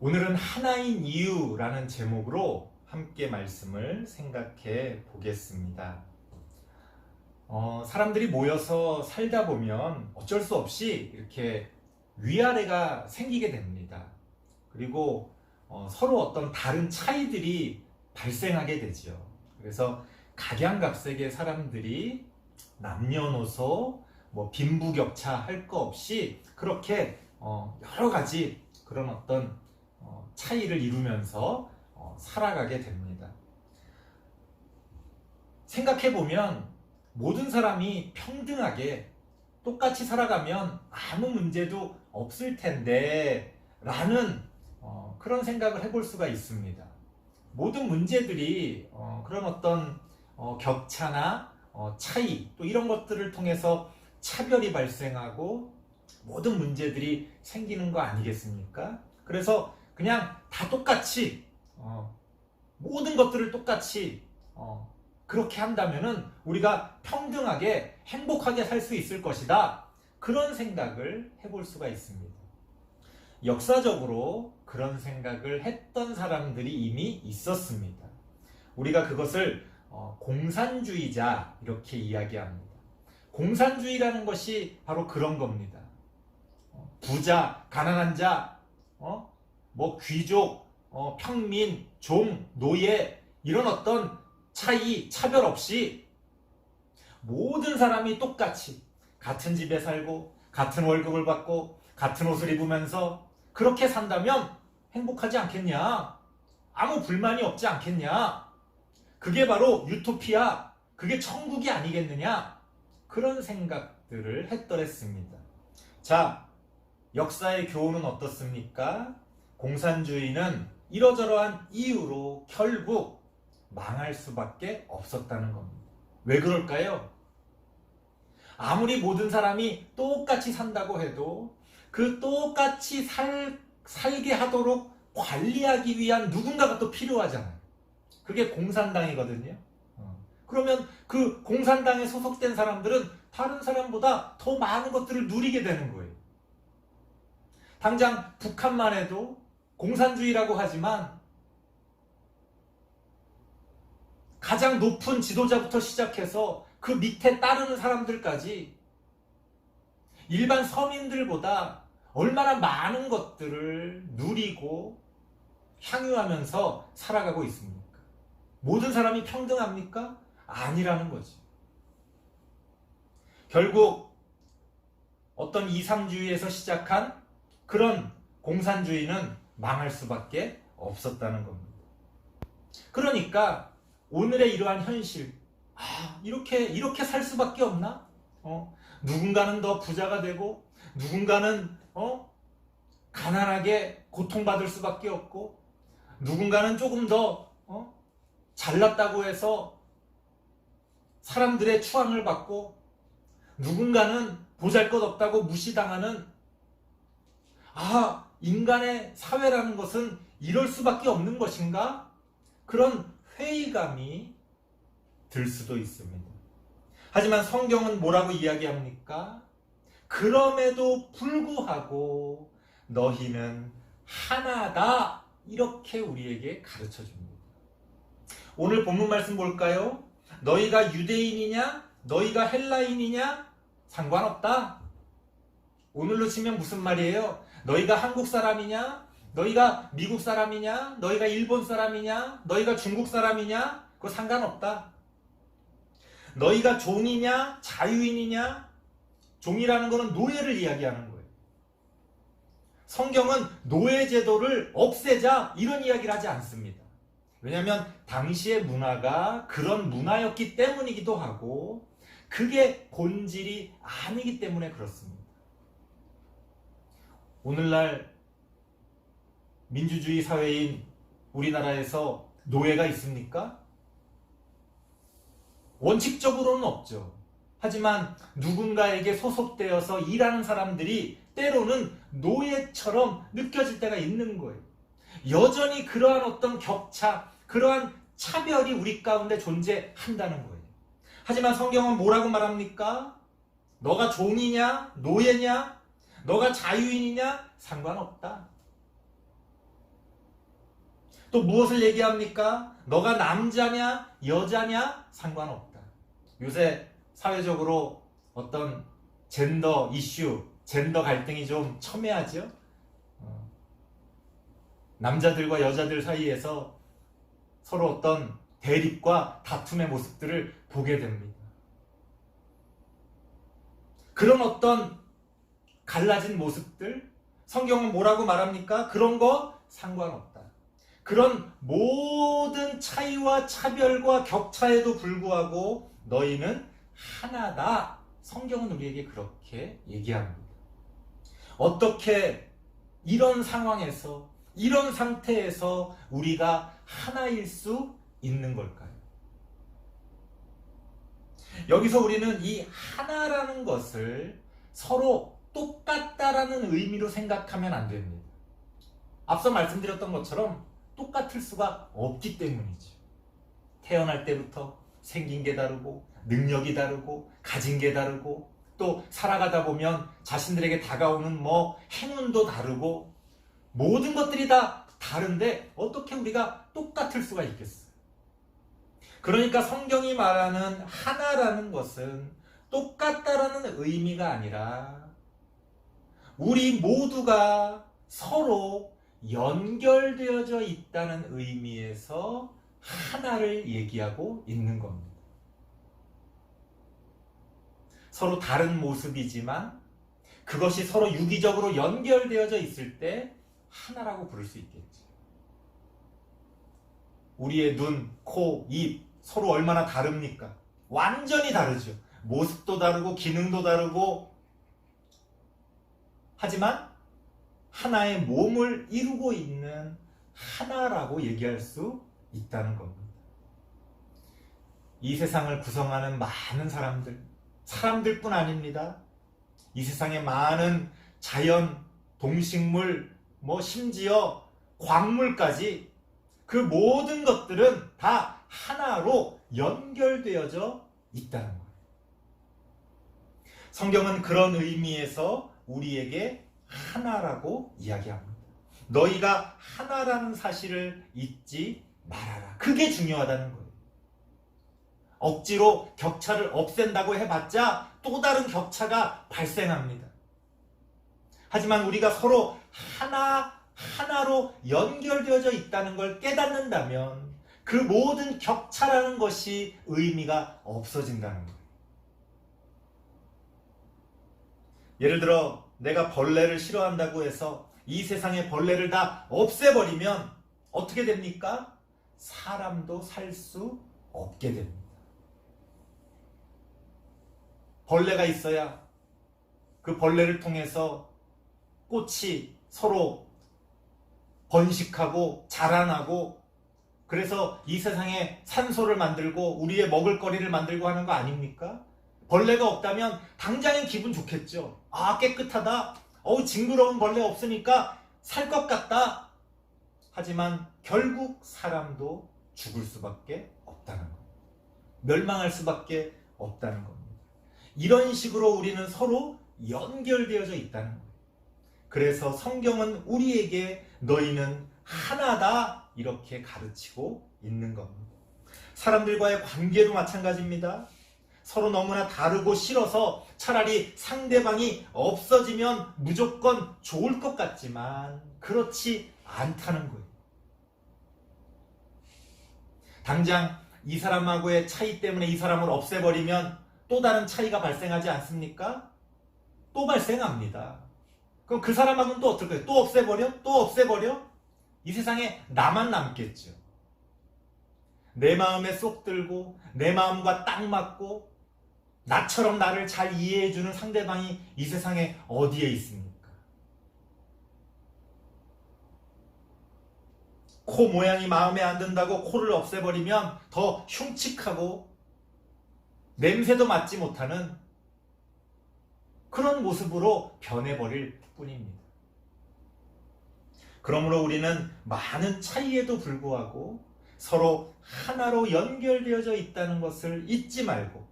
오늘은 하나인 이유라는 제목으로 함께 말씀을 생각해 보겠습니다. 사람들이 모여서 살다 보면 어쩔 수 없이 이렇게 위아래가 생기게 됩니다. 그리고 서로 어떤 다른 차이들이 발생하게 되죠. 그래서 각양각색의 사람들이 남녀노소 빈부격차 할 거 없이 그렇게 여러 가지 그런 어떤 차이를 이루면서 살아가게 됩니다. 생각해보면 모든 사람이 평등하게 똑같이 살아가면 아무 문제도 없을 텐데 라는 그런 생각을 해볼 수가 있습니다. 모든 문제들이 그런 어떤 격차나 차이 또 이런 것들을 통해서 차별이 발생하고 모든 문제들이 생기는 거 아니겠습니까? 그래서 그냥 다 똑같이 모든 것들을 똑같이 그렇게 한다면은 우리가 평등하게 행복하게 살 수 있을 것이다. 그런 생각을 해볼 수가 있습니다. 역사적으로 그런 생각을 했던 사람들이 이미 있었습니다. 우리가 그것을 공산주의자 이렇게 이야기합니다. 공산주의라는 것이 바로 그런 겁니다. 부자, 가난한 자, 귀족, 평민, 종, 노예 이런 어떤 차이, 차별 없이 모든 사람이 똑같이 같은 집에 살고 같은 월급을 받고 같은 옷을 입으면서 그렇게 산다면 행복하지 않겠냐? 아무 불만이 없지 않겠냐? 그게 바로 유토피아, 그게 천국이 아니겠느냐? 그런 생각들을 했더랬습니다. 자, 역사의 교훈은 어떻습니까? 공산주의는 이러저러한 이유로 결국 망할 수밖에 없었다는 겁니다. 왜 그럴까요? 아무리 모든 사람이 똑같이 산다고 해도 그 똑같이 살게 하도록 관리하기 위한 누군가가 또 필요하잖아요. 그게 공산당이거든요. 그러면 그 공산당에 소속된 사람들은 다른 사람보다 더 많은 것들을 누리게 되는 거예요. 당장 북한만 해도 공산주의라고 하지만 가장 높은 지도자부터 시작해서 그 밑에 따르는 사람들까지 일반 서민들보다 얼마나 많은 것들을 누리고 향유하면서 살아가고 있습니까? 모든 사람이 평등합니까? 아니라는 거지. 결국 어떤 이상주의에서 시작한 그런 공산주의는 망할 수밖에 없었다는 겁니다. 그러니까 오늘의 이러한 현실, 이렇게 살 수밖에 없나? 누군가는 더 부자가 되고 누군가는 가난하게 고통받을 수밖에 없고 누군가는 조금 더 잘났다고 해서 사람들의 추앙을 받고 누군가는 보잘것없다고 무시당하는 인간의 사회라는 것은 이럴 수밖에 없는 것인가? 그런 회의감이 들 수도 있습니다. 하지만 성경은 뭐라고 이야기합니까? 그럼에도 불구하고 너희는 하나다 이렇게 우리에게 가르쳐 줍니다. 오늘 본문 말씀 볼까요? 너희가 유대인이냐? 너희가 헬라인이냐? 상관없다. 오늘로 치면 무슨 말이에요? 너희가 한국 사람이냐? 너희가 미국 사람이냐? 너희가 일본 사람이냐? 너희가 중국 사람이냐? 그거 상관없다. 너희가 종이냐? 자유인이냐? 종이라는 것은 노예를 이야기하는 거예요. 성경은 노예 제도를 없애자 이런 이야기를 하지 않습니다. 왜냐하면 당시의 문화가 그런 문화였기 때문이기도 하고 그게 본질이 아니기 때문에 그렇습니다. 오늘날 민주주의 사회인 우리나라에서 노예가 있습니까? 원칙적으로는 없죠. 하지만 누군가에게 소속되어서 일하는 사람들이 때로는 노예처럼 느껴질 때가 있는 거예요. 여전히 그러한 어떤 격차, 그러한 차별이 우리 가운데 존재한다는 거예요. 하지만 성경은 뭐라고 말합니까? 너가 종이냐? 노예냐? 너가 자유인이냐? 상관없다. 또 무엇을 얘기합니까? 너가 남자냐 여자냐 상관없다. 요새 사회적으로 어떤 젠더 이슈, 젠더 갈등이 좀 첨예하죠? 남자들과 여자들 사이에서 서로 어떤 대립과 다툼의 모습들을 보게 됩니다. 그런 어떤 갈라진 모습들, 성경은 뭐라고 말합니까? 그런 거 상관없다. 그런 모든 차이와 차별과 격차에도 불구하고 너희는 하나다. 성경은 우리에게 그렇게 얘기합니다. 어떻게 이런 상황에서, 이런 상태에서 우리가 하나일 수 있는 걸까요? 여기서 우리는 이 하나라는 것을 서로 똑같다라는 의미로 생각하면 안 됩니다. 앞서 말씀드렸던 것처럼 똑같을 수가 없기 때문이죠. 태어날 때부터 생긴 게 다르고 능력이 다르고 가진 게 다르고 또 살아가다 보면 자신들에게 다가오는 행운도 다르고 모든 것들이 다 다른데 어떻게 우리가 똑같을 수가 있겠어요? 그러니까 성경이 말하는 하나라는 것은 똑같다라는 의미가 아니라 우리 모두가 서로 연결되어져 있다는 의미에서 하나를 얘기하고 있는 겁니다. 서로 다른 모습이지만 그것이 서로 유기적으로 연결되어져 있을 때 하나라고 부를 수 있겠죠. 우리의 눈, 코, 입 서로 얼마나 다릅니까? 완전히 다르죠. 모습도 다르고 기능도 다르고 하지만 하나의 몸을 이루고 있는 하나라고 얘기할 수 있다는 겁니다. 이 세상을 구성하는 많은 사람들뿐 아닙니다. 이 세상의 많은 자연, 동식물, 심지어 광물까지 그 모든 것들은 다 하나로 연결되어져 있다는 거예요. 성경은 그런 의미에서 우리에게 하나라고 이야기합니다. 너희가 하나라는 사실을 잊지 말아라. 그게 중요하다는 거예요. 억지로 격차를 없앤다고 해봤자 또 다른 격차가 발생합니다. 하지만 우리가 서로 하나로 연결되어져 있다는 걸 깨닫는다면 그 모든 격차라는 것이 의미가 없어진다는 거예요. 예를 들어 내가 벌레를 싫어한다고 해서 이 세상의 벌레를 다 없애버리면 어떻게 됩니까? 사람도 살 수 없게 됩니다. 벌레가 있어야 그 벌레를 통해서 꽃이 서로 번식하고 자라나고 그래서 이 세상에 산소를 만들고 우리의 먹을거리를 만들고 하는 거 아닙니까? 벌레가 없다면 당장엔 기분 좋겠죠. 아, 깨끗하다. 징그러운 벌레 없으니까 살 것 같다. 하지만 결국 사람도 죽을 수밖에 없다는 겁니다. 멸망할 수밖에 없다는 겁니다. 이런 식으로 우리는 서로 연결되어져 있다는 거예요. 그래서 성경은 우리에게 너희는 하나다 이렇게 가르치고 있는 겁니다. 사람들과의 관계도 마찬가지입니다. 서로 너무나 다르고 싫어서 차라리 상대방이 없어지면 무조건 좋을 것 같지만 그렇지 않다는 거예요. 당장 이 사람하고의 차이 때문에 이 사람을 없애버리면 또 다른 차이가 발생하지 않습니까? 또 발생합니다. 그럼 그 사람하고는 또 어떨까요? 또 없애버려? 또 없애버려? 이 세상에 나만 남겠죠. 내 마음에 쏙 들고 내 마음과 딱 맞고 나처럼 나를 잘 이해해주는 상대방이 이 세상에 어디에 있습니까? 코 모양이 마음에 안 든다고 코를 없애버리면 더 흉측하고 냄새도 맡지 못하는 그런 모습으로 변해버릴 뿐입니다. 그러므로 우리는 많은 차이에도 불구하고 서로 하나로 연결되어져 있다는 것을 잊지 말고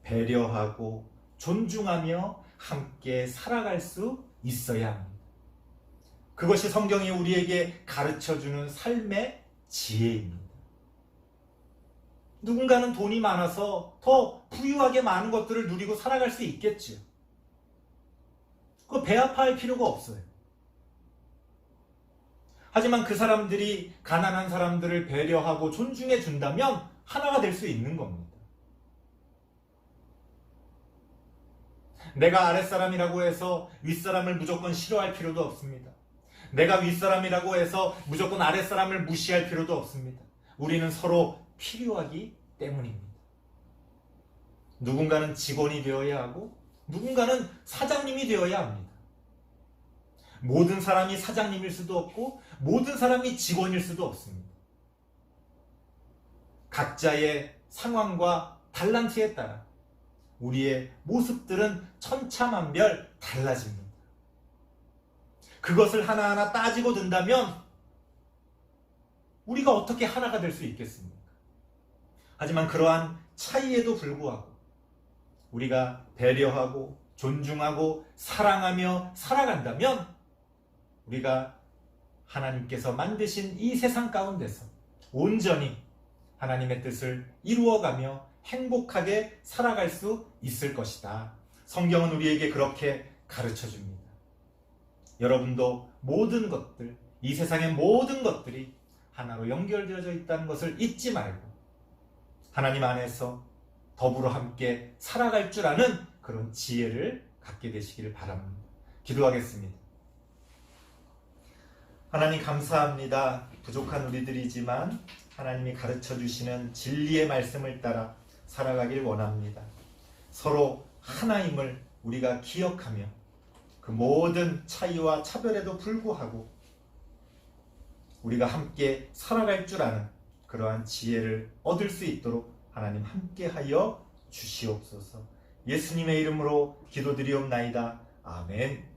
배려하고 존중하며 함께 살아갈 수 있어야 합니다. 그것이 성경이 우리에게 가르쳐주는 삶의 지혜입니다. 누군가는 돈이 많아서 더 부유하게 많은 것들을 누리고 살아갈 수 있겠지요. 그거 배 아파할 필요가 없어요. 하지만 그 사람들이 가난한 사람들을 배려하고 존중해 준다면 하나가 될 수 있는 겁니다. 내가 아랫사람이라고 해서 윗사람을 무조건 싫어할 필요도 없습니다. 내가 윗사람이라고 해서 무조건 아랫사람을 무시할 필요도 없습니다. 우리는 서로 필요하기 때문입니다. 누군가는 직원이 되어야 하고 누군가는 사장님이 되어야 합니다. 모든 사람이 사장님일 수도 없고 모든 사람이 직원일 수도 없습니다. 각자의 상황과 달란트에 따라 우리의 모습들은 천차만별 달라집니다. 그것을 하나하나 따지고 든다면 우리가 어떻게 하나가 될 수 있겠습니까? 하지만 그러한 차이에도 불구하고 우리가 배려하고 존중하고 사랑하며 살아간다면 우리가 하나님께서 만드신 이 세상 가운데서 온전히 하나님의 뜻을 이루어가며 행복하게 살아갈 수 있을 것이다. 성경은 우리에게 그렇게 가르쳐 줍니다. 여러분도 모든 것들, 이 세상의 모든 것들이 하나로 연결되어져 있다는 것을 잊지 말고 하나님 안에서 더불어 함께 살아갈 줄 아는 그런 지혜를 갖게 되시기를 바랍니다. 기도하겠습니다. 하나님 감사합니다. 부족한 우리들이지만 하나님이 가르쳐 주시는 진리의 말씀을 따라 살아가길 원합니다. 서로 하나임을 우리가 기억하며 그 모든 차이와 차별에도 불구하고 우리가 함께 살아갈 줄 아는 그러한 지혜를 얻을 수 있도록 하나님 함께하여 주시옵소서. 예수님의 이름으로 기도드리옵나이다. 아멘.